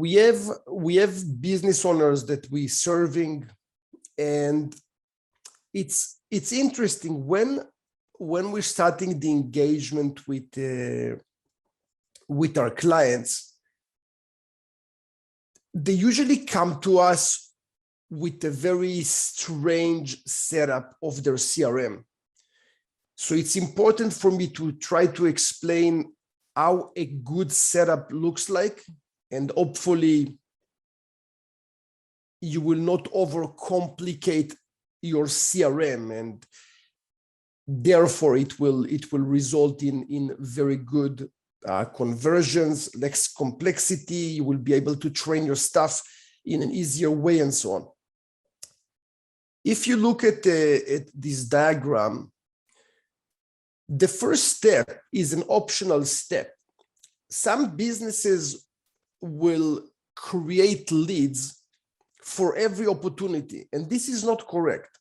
we have business owners that we serving, and it's interesting when we're starting the engagement with our clients. They usually come to us with a very strange setup of their CRM. So it's important for me to try to explain how a good setup looks like, and hopefully you will not overcomplicate your CRM, and therefore it will result in very good conversions, less complexity. You will be able to train your staff in an easier way, and so on. If you look at this diagram, the first step is an optional step. Some businesses will create leads for every opportunity, and this is not correct.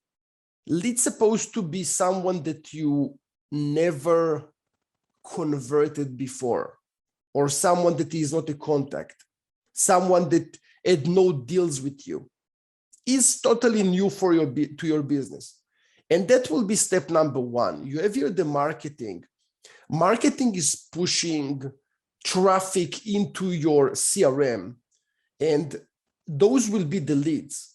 Lead's supposed to be someone that you never converted before, or someone that is not a contact, someone that had no deals with you, is totally new to your business. And that will be step number one. You have here the marketing. Marketing is pushing traffic into your CRM, and those will be the leads.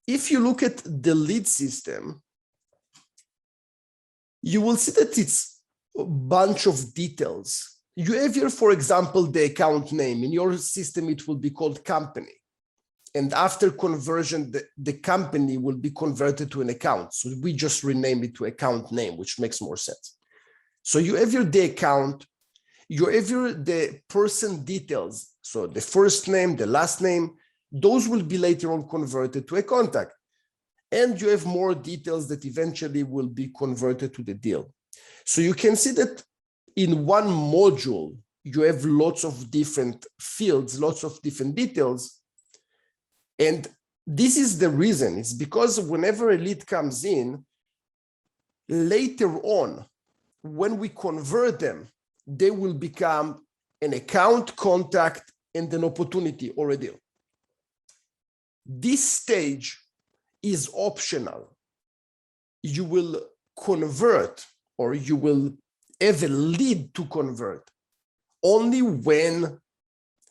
If you look at the lead system, you will see that it's a bunch of details. You have here, for example, the account name. In your system, it will be called company. And after conversion, the company will be converted to an account. So we just rename it to account name, which makes more sense. So you have here the account, you have here the person details. So the first name, the last name, those will be later on converted to a contact. And you have more details that eventually will be converted to the deal. So you can see that in one module, you have lots of different fields, lots of different details. And this is the reason. It's because whenever a lead comes in, later on, when we convert them, they will become an account, contact, and an opportunity or a deal. This stage is optional. You will convert, or you will have a lead to convert only when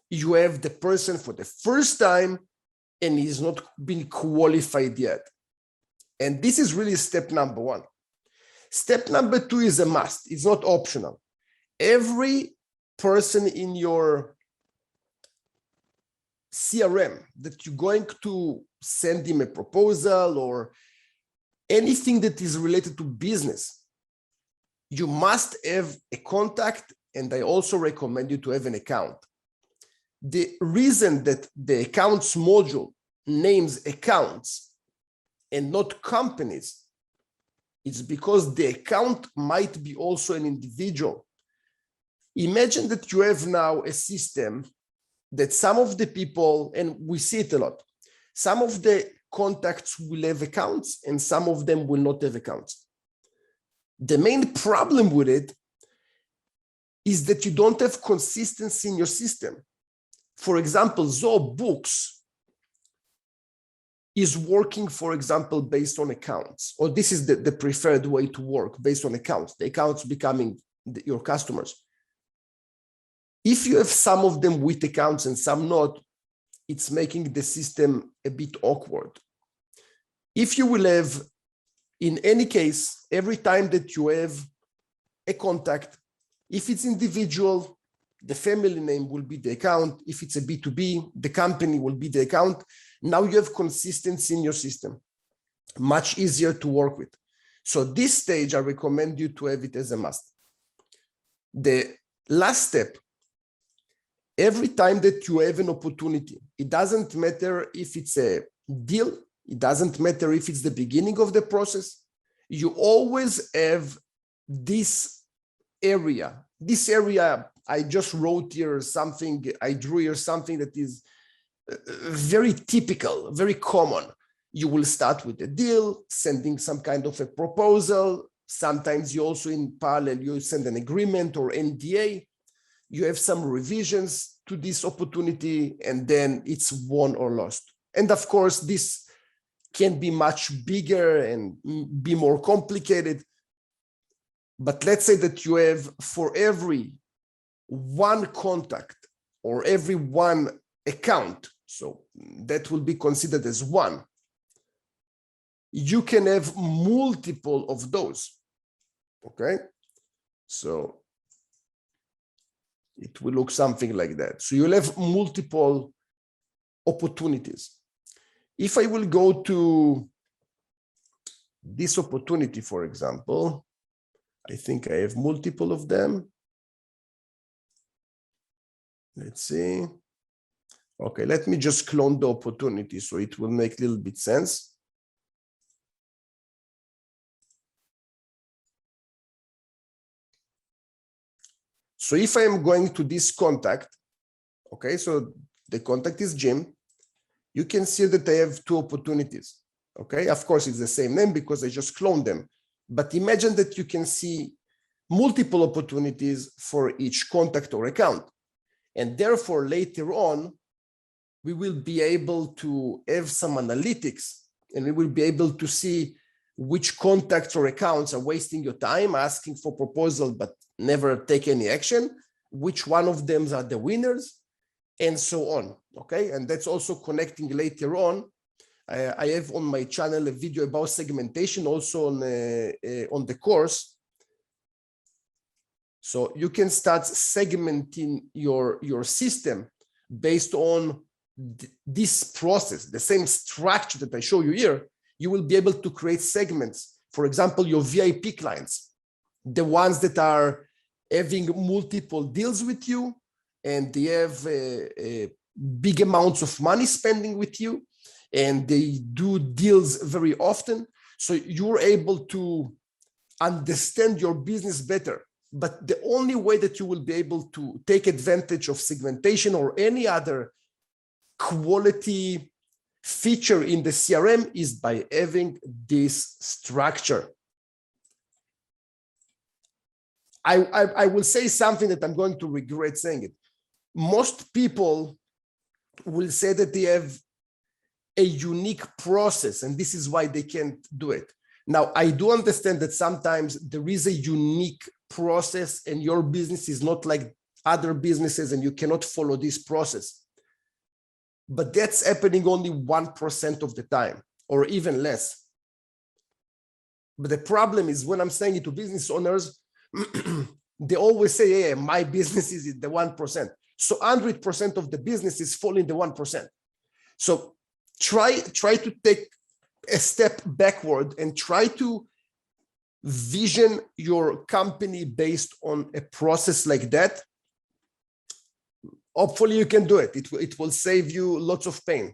you have the person for the first time and he's not been qualified yet. And this is really step number one. Step number two is a must. It's not optional. Every person in your CRM that you're going to send him a proposal or anything that is related to business, you must have a contact, and I also recommend you to have an account. The reason that the accounts module names accounts and not companies is because the account might be also an individual. Imagine that you have now a system that some of the people, and we see it a lot, some of the contacts will have accounts and some of them will not have accounts. The main problem with it is that you don't have consistency in your system. For example, Zoho Books is working, for example, based on accounts, or this is the preferred way to work, based on accounts, the accounts becoming your customers. If you have some of them with accounts and some not, it's making the system a bit awkward. If you will have, in any case, every time that you have a contact, if it's individual, the family name will be the account. If it's a B2B, the company will be the account. Now you have consistency in your system, much easier to work with. So this stage, I recommend you to have it as a must. The last step, every time that you have an opportunity, it doesn't matter if it's a deal, it doesn't matter if it's the beginning of the process, you always have this area. This area, I just wrote here something, I drew here something that is very typical, very common. You will start with a deal, sending some kind of a proposal. Sometimes you also in parallel, you send an agreement or NDA. you have some revisions to this opportunity, and then it's won or lost. And of course, this can be much bigger and be more complicated. But let's say that you have, for every one contact or every one account, so that will be considered as one, you can have multiple of those. Okay, so it will look something like that. So you'll have multiple opportunities. If I will go to this opportunity, for example, I think I have multiple of them. Let's see. Okay, let me just clone the opportunity so it will make a little bit sense. So if I am going to this contact, okay, so the contact is Jim, you can see that I have two opportunities. Okay, of course, it's the same name because I just cloned them. But imagine that you can see multiple opportunities for each contact or account. And therefore, later on, we will be able to have some analytics, and we will be able to see which contacts or accounts are wasting your time, asking for proposal, but never take any action, which one of them are the winners, and so on. Okay, and that's also connecting later on. I have on my channel a video about segmentation, also on the course. So you can start segmenting your system based on this process, the same structure that I show you here. You will be able to create segments. For example, your VIP clients, the ones that are having multiple deals with you, and they have big amounts of money spending with you, and they do deals very often. So you're able to understand your business better. But the only way that you will be able to take advantage of segmentation or any other quality feature in the CRM is by having this structure. I will say something that I'm going to regret saying it. Most people will say that they have a unique process, and this is why they can't do it. Now, I do understand that sometimes there is a unique process and your business is not like other businesses and you cannot follow this process. But that's happening only 1% of the time, or even less. But the problem is when I'm saying it to business owners, they always say, hey, my business is in the 1%. So 100% of the businesses fall in the 1%. So try to take a step backward and try to vision your company based on a process like that. Hopefully you can do it. It will save you lots of pain.